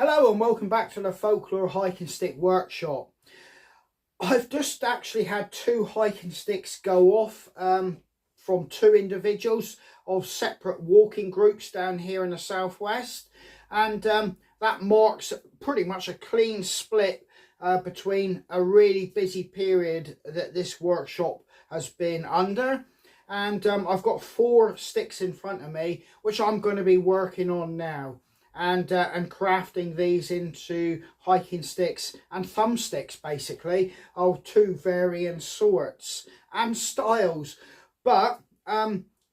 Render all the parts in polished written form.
Hello and welcome back to the Folklore hiking stick workshop. I've just actually had 2 hiking sticks go off from 2 individuals of separate walking groups down here in the southwest, and that marks pretty much a clean split between a really busy period that this workshop has been under. And I've got 4 sticks in front of me which I'm going to be working on now, and crafting these into hiking sticks and thumbsticks, basically, of 2 varying sorts and styles. But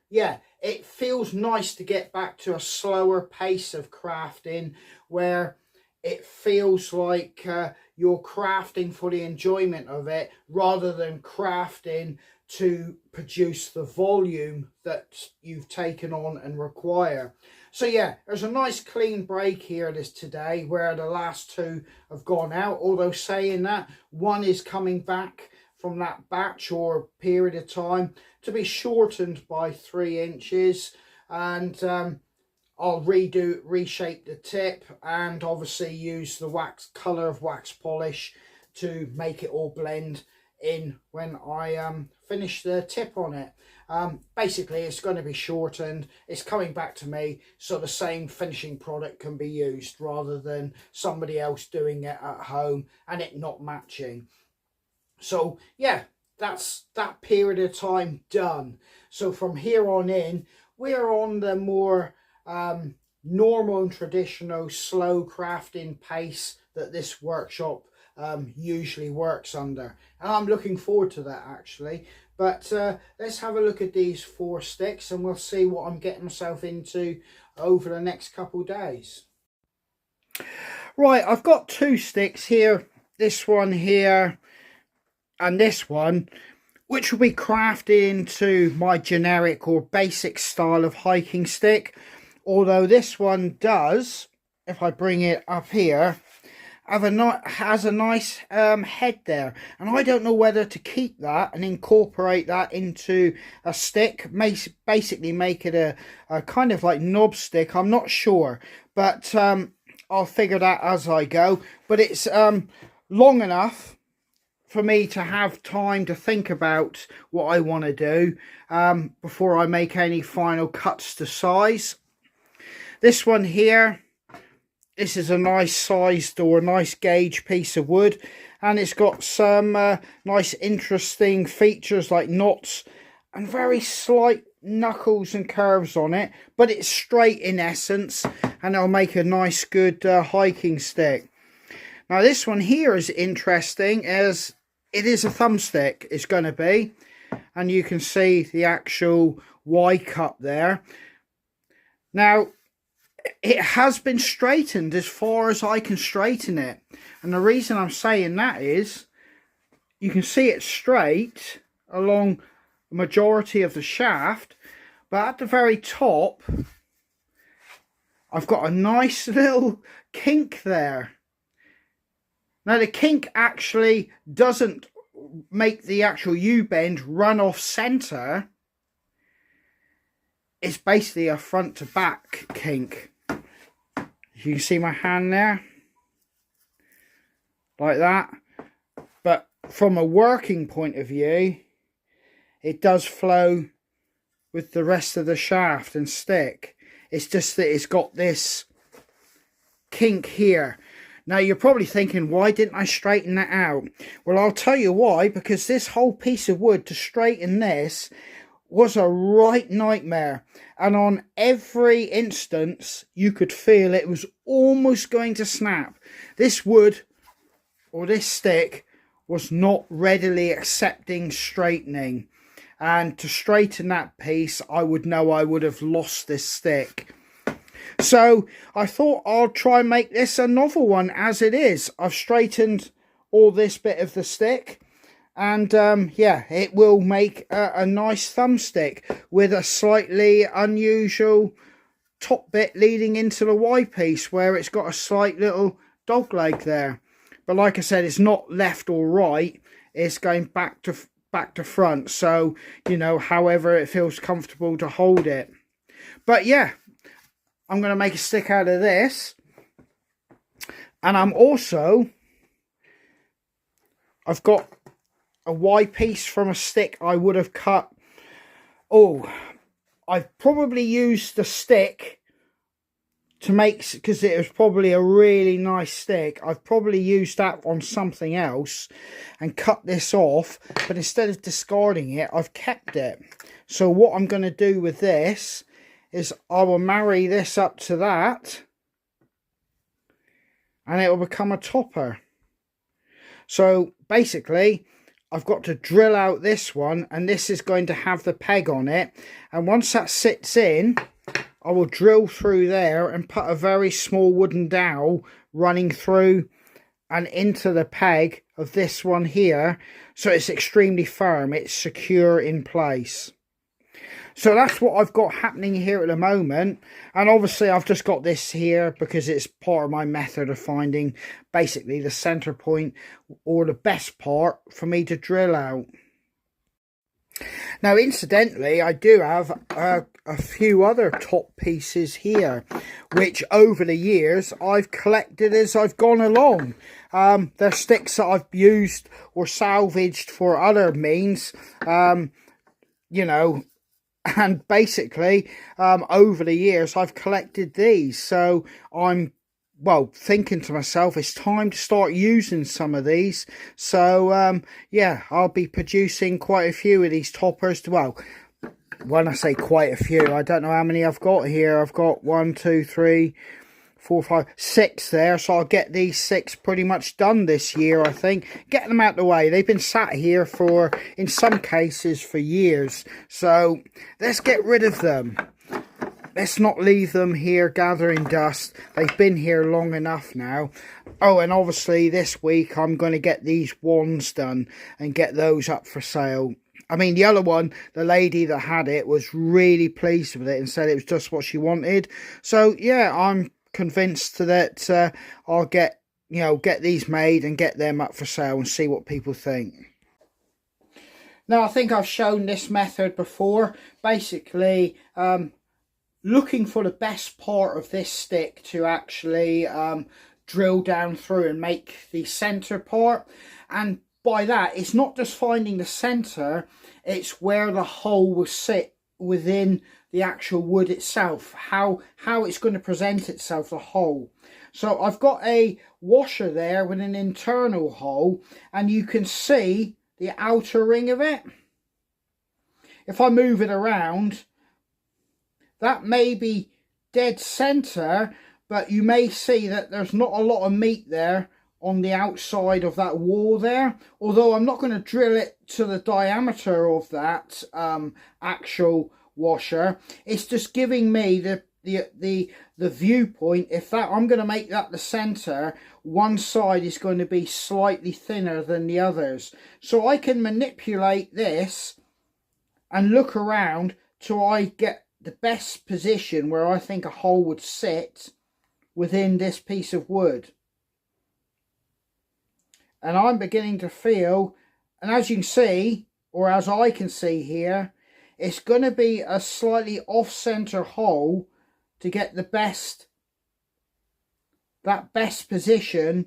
yeah, it feels nice to get back to a slower pace of crafting, where it feels like you're crafting for the enjoyment of it rather than crafting to produce the volume that you've taken on and require. So yeah, there's a nice clean break here today, where the last 2 have gone out, although saying that, one is coming back from that batch or period of time to be shortened by 3 inches, and I'll reshape the tip, and obviously use the colour of wax polish to make it all blend in when I finish the tip on it. Basically, it's going to be shortened. It's coming back to me, so the same finishing product can be used rather than somebody else doing it at home and it not matching. So yeah, that's that period of time done. So from here on in, we're on the more normal and traditional slow crafting pace that this workshop usually works under, and I'm looking forward to that, actually. But let's have a look at these 4 sticks and we'll see what I'm getting myself into over the next couple days. Right, I've got 2 sticks here, this one here and this one, which will be crafted into my generic or basic style of hiking stick. Although this one does, if I bring it up here, has a nice head there, and I don't know whether to keep that and incorporate that into a stick, basically make it a kind of like knob stick. I'm not sure, but I'll figure that as I go. But it's long enough for me to have time to think about what I want to do before I make any final cuts to size. This one here, this is a nice sized or a nice gauge piece of wood, and it's got some nice interesting features like knots and very slight knuckles and curves on it, but it's straight in essence, and it'll make a nice good hiking stick. Now this one here is interesting, as it is a thumbstick, it's going to be, and you can see the actual Y cut there. Now it has been straightened as far as I can straighten it, and the reason I'm saying that is you can see it's straight along the majority of the shaft, but at the very top I've got a nice little kink there. Now the kink actually doesn't make the actual U-bend run off center. It's basically a front to back kink. You can see my hand there, like that. But from a working point of view, it does flow with the rest of the shaft and stick. It's just that it's got this kink here. Now you're probably thinking, why didn't I straighten that out? Well, I'll tell you why. Because this whole piece of wood, to straighten this, was a right nightmare, and on every instance you could feel it was almost going to snap. This wood, or this stick, was not readily accepting straightening, and to straighten that piece, I would know I would have lost this stick. So I thought I'll try and make this a novel one as it is. I've straightened all this bit of the stick, and yeah, it will make a nice thumbstick with a slightly unusual top bit leading into the Y piece, where it's got a slight little dog leg there. But like I said, it's not left or right, it's going back to front, so you know, however it feels comfortable to hold it. But yeah, I'm going to make a stick out of this, And I've got a Y piece from a stick I would have cut. Oh, I've probably used the stick to make, because it was probably a really nice stick, I've probably used that on something else and cut this off, but instead of discarding it, I've kept it. So what I'm going to do with this is I will marry this up to that, and it will become a topper. So basically, I've got to drill out this one, and this is going to have the peg on it, and once that sits in, I will drill through there and put a very small wooden dowel running through and into the peg of this one here, so it's extremely firm, it's secure in place. So that's what I've got happening here at the moment. And obviously I've just got this here because it's part of my method of finding basically the center point or the best part for me to drill out. Now incidentally, I do have a few other top pieces here, which over the years I've collected as I've gone along. They're sticks that I've used or salvaged for other means, you know. And basically, over the years, I've collected these. So I'm, well, thinking to myself, it's time to start using some of these. So, yeah, I'll be producing quite a few of these toppers. Well, when I say quite a few, I don't know how many I've got here. I've got 1, 2, 3, 4, 5, 6 there. So I'll get these 6 pretty much done this year, I think. Get them out the way. They've been sat here for, in some cases, for years. So let's get rid of them. Let's not leave them here gathering dust. They've been here long enough now. Oh, and obviously this week I'm going to get these wands done and get those up for sale. I mean, the other one, the lady that had it was really pleased with it and said it was just what she wanted. So yeah, I'm convinced that I'll get these made and get them up for sale and see what people think. Now I think I've shown this method before. Basically, looking for the best part of this stick to actually drill down through and make the center part. And by that, it's not just finding the center, it's where the hole will sit within the actual wood itself, how it's going to present itself, the hole. So I've got a washer there with an internal hole, and you can see the outer ring of it. If I move it around, that may be dead center, but you may see that there's not a lot of meat there on the outside of that wall there, although I'm not going to drill it to the diameter of that actual washer. It's just giving me the viewpoint. If that, I'm going to make that the center, one side is going to be slightly thinner than the others, so I can manipulate this and look around till I get the best position where I think a hole would sit within this piece of wood. And I'm beginning to feel, and as you can see, or as I can see here, it's going to be a slightly off-center hole to get the best position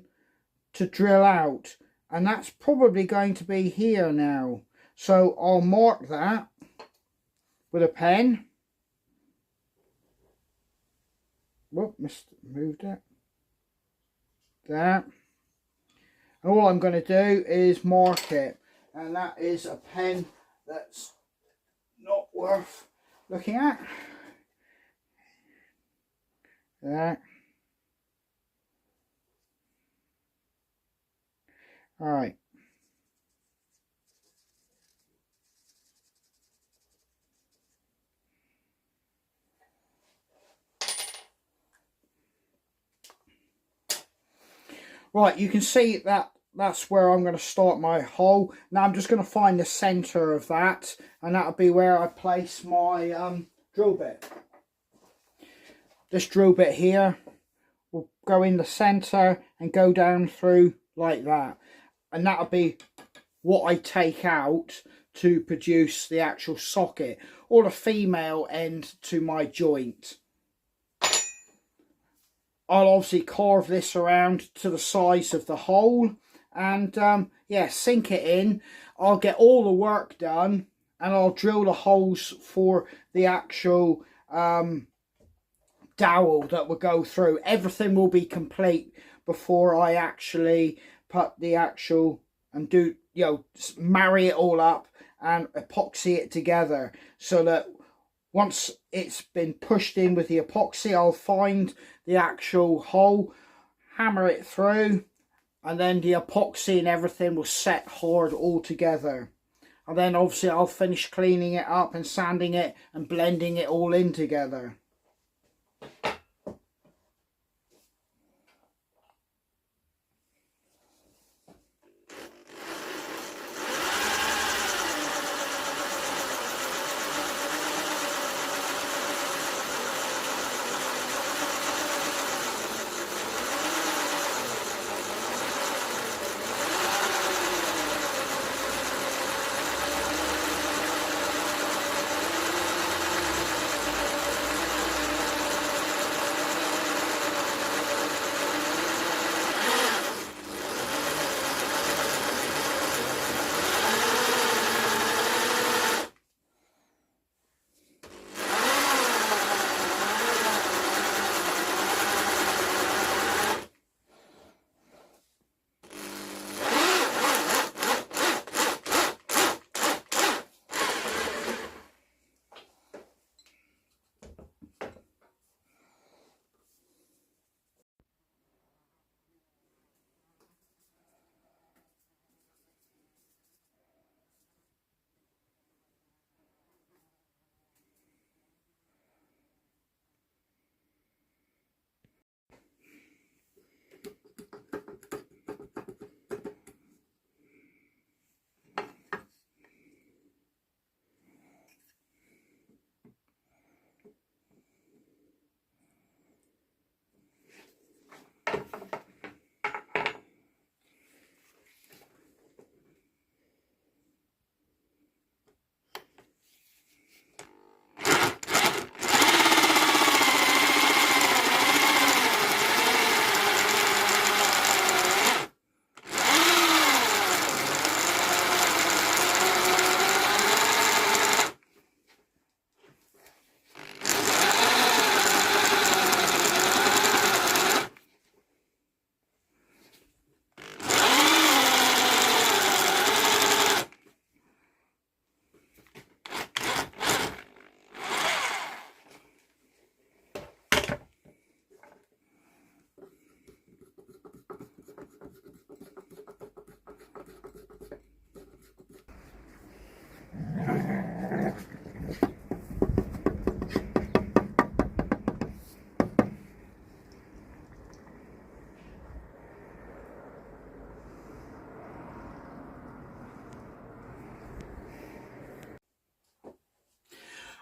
to drill out. And that's probably going to be here now. So I'll mark that with a pen. Whoop, moved it. There. And all I'm going to do is mark it. And that is a pen that's not worth looking at. There. Alright. Right, you can see that that's where I'm going to start my hole. Now I'm just going to find the center of that, and that'll be where I place my drill bit. This drill bit here will go in the center and go down through like that, and that'll be what I take out to produce the actual socket or the female end to my joint. I'll obviously carve this around to the size of the hole, and yeah, sink it in. I'll get all the work done, and I'll drill the holes for the actual dowel that will go through. Everything will be complete before I actually put the actual and do, you know, marry it all up and epoxy it together, so that once it's been pushed in with the epoxy, I'll find the actual hole, hammer it through, and then the epoxy and everything will set hard all together. And then obviously I'll finish cleaning it up and sanding it and blending it all in together.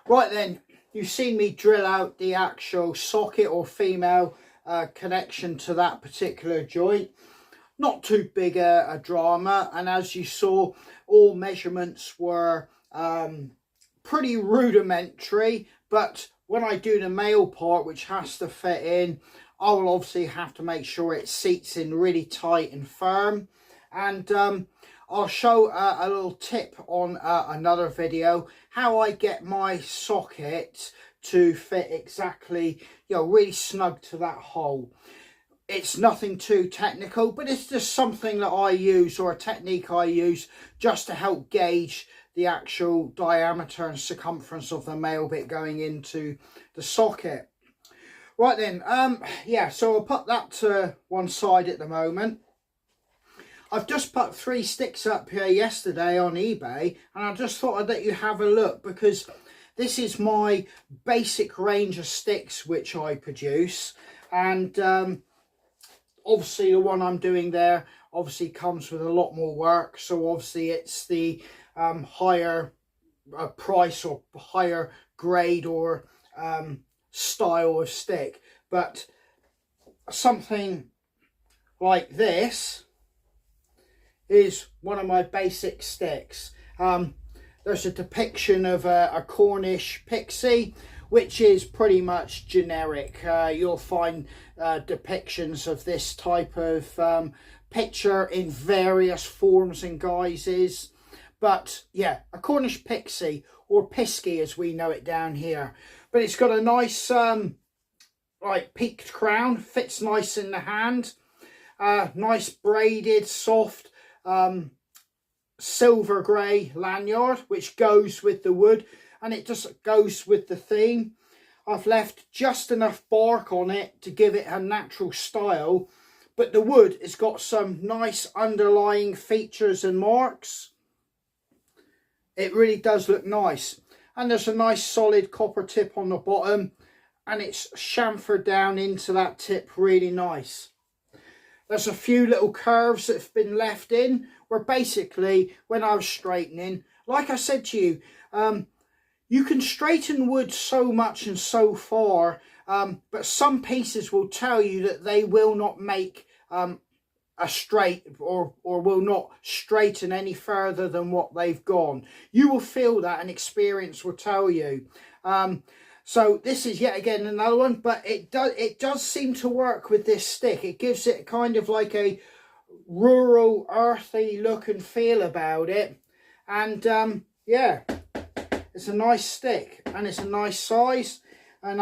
Right then, you've seen me drill out the actual socket or female connection to that particular joint. Not too big a drama, and as you saw, all measurements were pretty rudimentary, but when I do the male part, which has to fit in, I will obviously have to make sure it seats in really tight and firm. And I'll show a little tip on another video how I get my socket to fit exactly, you know, really snug to that hole. It's nothing too technical, but it's just something that I use, or a technique I use, just to help gauge the actual diameter and circumference of the male bit going into the socket. Right then, yeah, so I'll put that to one side at the moment. I've just put 3 sticks up here yesterday on eBay, and I just thought I'd let you have a look, because this is my basic range of sticks which I produce. And obviously the one I'm doing there obviously comes with a lot more work, so obviously it's the higher price or higher grade or style of stick. But something like this is one of my basic sticks. There's a depiction of a Cornish pixie which is pretty much generic. You'll find depictions of this type of picture in various forms and guises. But yeah, a Cornish pixie, or piskie as we know it down here. But it's got a nice like peaked crown, fits nice in the hand. Nice braided, soft silver grey lanyard, which goes with the wood, and it just goes with the theme. I've left just enough bark on it to give it a natural style, but the wood has got some nice underlying features and marks. It really does look nice, and there's a nice solid copper tip on the bottom, and it's chamfered down into that tip really nice. There's a few little curves that have been left in, where basically when I was straightening, like I said to you, you can straighten wood so much and so far, but some pieces will tell you that they will not make a straight or will not straighten any further than what they've gone. You will feel that, and experience will tell you. So this is yet again another one, but it does seem to work with this stick. It gives it kind of like a rural, earthy look and feel about it. And yeah, it's a nice stick, and it's a nice size. And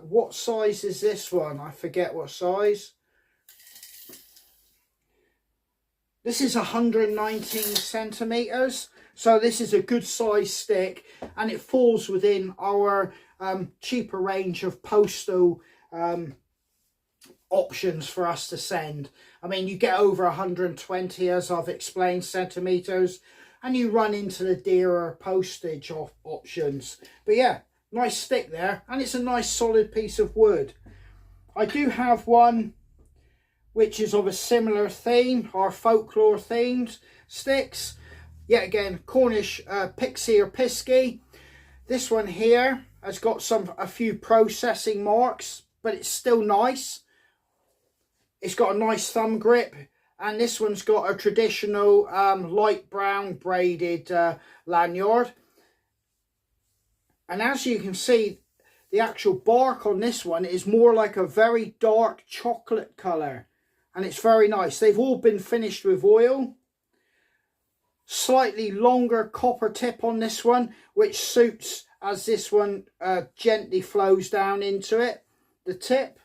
what size is this one? I forget what size. This is 119 centimeters. So this is a good size stick, and it falls within our cheaper range of postal options for us to send. I mean, you get over 120, as I've explained, centimeters, and you run into the dearer postage options. But yeah, nice stick there, and it's a nice solid piece of wood. I do have one which is of a similar theme, our folklore themed sticks. Yet again, Cornish pixie or piskie. This one here has got a few processing marks, but it's still nice. It's got a nice thumb grip, and this one's got a traditional light brown braided lanyard. And as you can see, the actual bark on this one is more like a very dark chocolate colour, and it's very nice. They've all been finished with oil. Slightly longer copper tip on this one, which suits as this one gently flows down into it, the tip.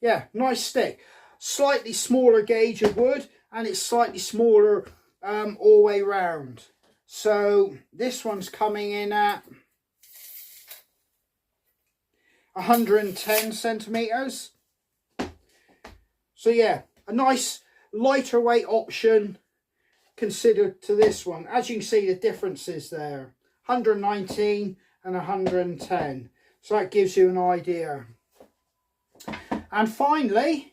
Yeah, nice stick. Slightly smaller gauge of wood, and it's slightly smaller all the way round. So this one's coming in at 110 centimeters. So yeah, a nice lighter weight option considered to this one. As you can see, the differences there, 119 and 110. So that gives you an idea. And finally,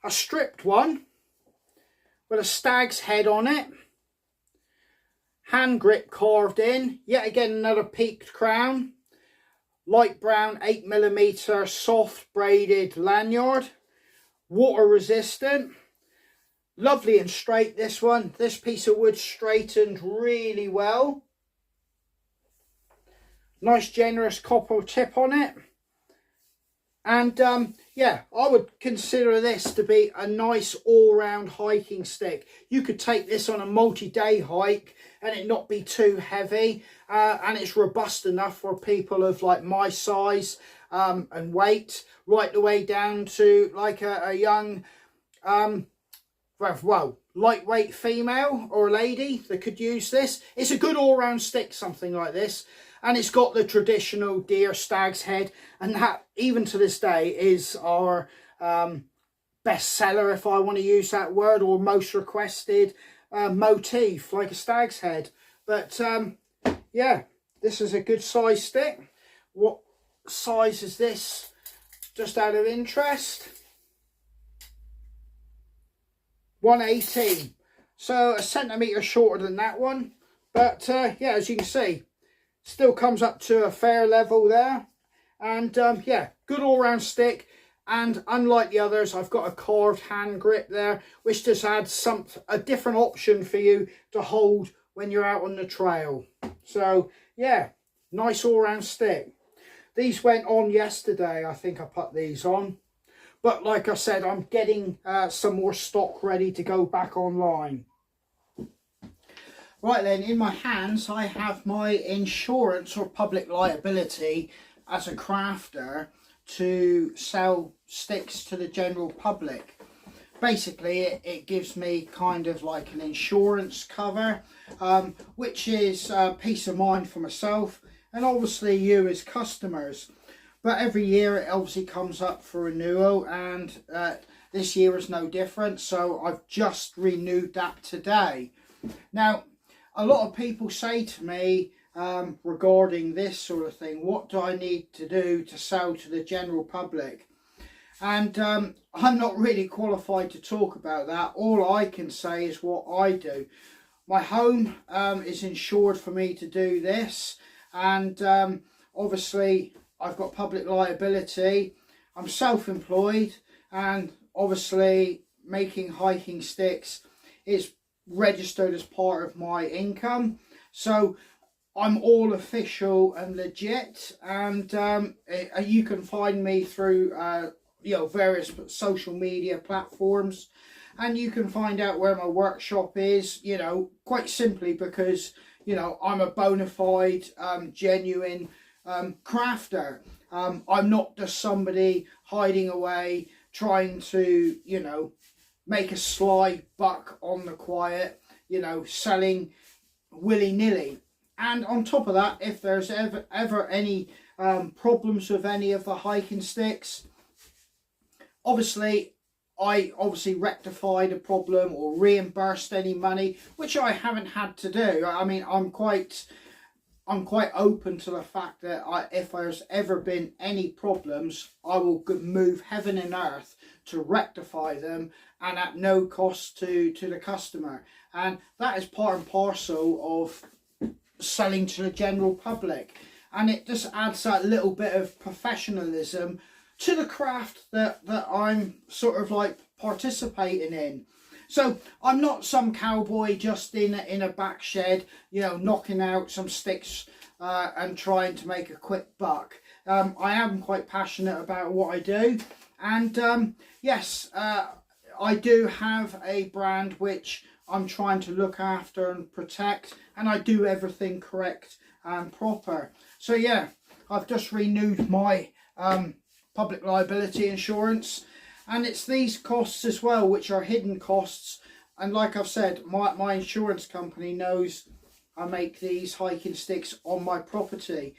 a stripped one with a stag's head on it, hand grip carved in, yet again another peaked crown, light brown 8mm soft braided lanyard, water resistant, lovely and straight. This one, this piece of wood straightened really well. Nice generous copper tip on it. And yeah, I would consider this to be a nice all-round hiking stick. You could take this on a multi-day hike and it not be too heavy, and it's robust enough for people of like my size and weight, right the way down to like a young well, lightweight female or a lady that could use this. It's a good all-round stick, something like this. And it's got the traditional deer stag's head, and that, even to this day, is our best seller, if I want to use that word, or most requested motif, like a stag's head. But yeah, this is a good size stick. What size is this, just out of interest? 118, so a centimetre shorter than that one. But yeah, as you can see, still comes up to a fair level there. And yeah, good all-round stick. And unlike the others, I've got a carved hand grip there, which just adds a different option for you to hold when you're out on the trail. So yeah, Nice all-round stick. These went on yesterday. I think I put these on. But like I said, I'm getting some more stock ready to go back online. Right then, in my hands I have my insurance or public liability as a crafter to sell sticks to the general public. Basically it gives me kind of like an insurance cover, which is peace of mind for myself and obviously you as customers. But every year it obviously comes up for renewal, and this year is no different, so I've just renewed that today. Now, a lot of people say to me regarding this sort of thing, what do I need to do to sell to the general public? And I'm not really qualified to talk about that. All I can say is what I do. My home is insured for me to do this, and obviously I've got public liability. I'm self-employed, and obviously making hiking sticks is registered as part of my income, so I'm all official and legit. And you can find me through various social media platforms, and you can find out where my workshop is, quite simply because I'm a bona fide genuine crafter. I'm not just somebody hiding away trying to make a sly buck on the quiet, selling willy-nilly. And on top of that, if there's ever any problems with any of the hiking sticks, I obviously rectified a problem or reimbursed any money, which I haven't had to do. I mean, I'm quite open to the fact that if there's ever been any problems, I will move heaven and earth to rectify them, and at no cost to the customer. And that is part and parcel of selling to the general public, and it just adds that little bit of professionalism to the craft that I'm sort of like participating in. So I'm not some cowboy just in a back shed, knocking out some sticks and trying to make a quick buck. I am quite passionate about what I do, and yes, I do have a brand which I'm trying to look after and protect, and I do everything correct and proper. So yeah, I've just renewed my public liability insurance, and it's these costs as well which are hidden costs. And like I've said, my insurance company knows I make these hiking sticks on my property,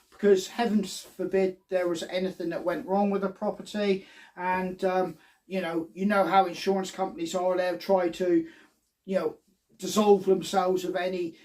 because heavens forbid there was anything that went wrong with the property. And you know how insurance companies are. They'll try to dissolve themselves of any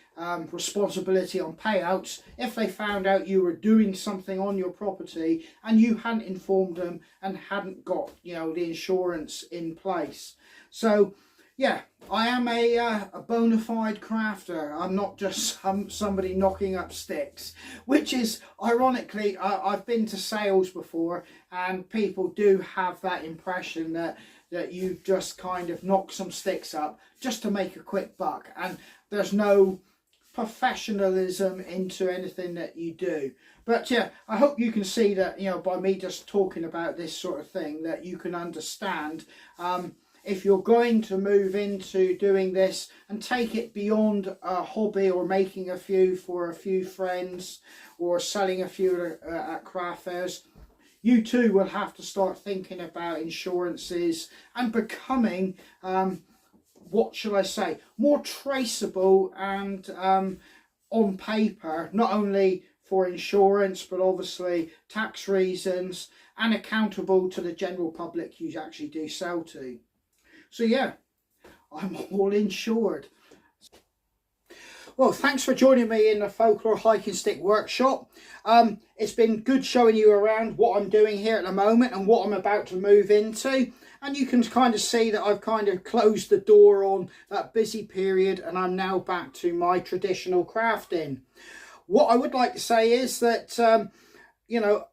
responsibility on payouts if they found out you were doing something on your property and you hadn't informed them and hadn't got the insurance in place. So yeah, I am a bona fide crafter. I'm not just somebody knocking up sticks, which is ironically, I've been to sales before, and people do have that impression that you just kind of knock some sticks up just to make a quick buck, and there's no professionalism into anything that you do. But yeah, I hope you can see that by me just talking about this sort of thing, that you can understand if you're going to move into doing this and take it beyond a hobby or making a few for a few friends or selling a few at craft fairs, you too will have to start thinking about insurances and becoming, what shall I say, more traceable and on paper, not only for insurance but obviously tax reasons, and accountable to the general public you actually do sell to. So yeah, I'm all insured. Well, thanks for joining me in the Folklore Hiking Stick Workshop. It's been good showing you around what I'm doing here at the moment and what I'm about to move into. And you can kind of see that I've kind of closed the door on that busy period, and I'm now back to my traditional crafting. What I would like to say is that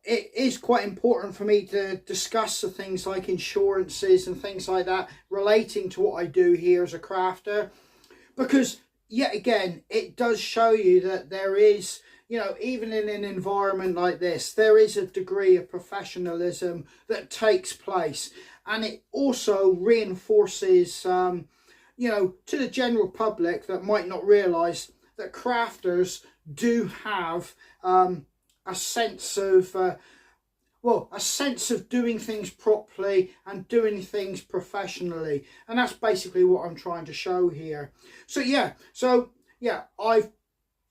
it is quite important for me to discuss the things like insurances and things like that relating to what I do here as a crafter, because yet again, it does show you that there is, you know, even in an environment like this, there is a degree of professionalism that takes place, and it also reinforces, you know, to the general public that might not realise that crafters do have a sense of well, a sense of doing things properly and doing things professionally, and that's basically what I'm trying to show here. So yeah, I've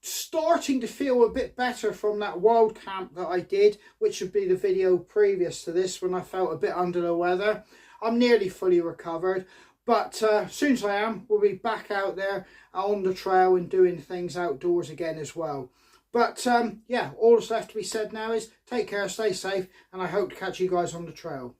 starting to feel a bit better from that wild camp that I did, which would be the video previous to this when I felt a bit under the weather. I'm nearly fully recovered, but as soon as I am, we'll be back out there on the trail and doing things outdoors again as well. But yeah, all that's left to be said now is take care, stay safe, and I hope to catch you guys on the trail.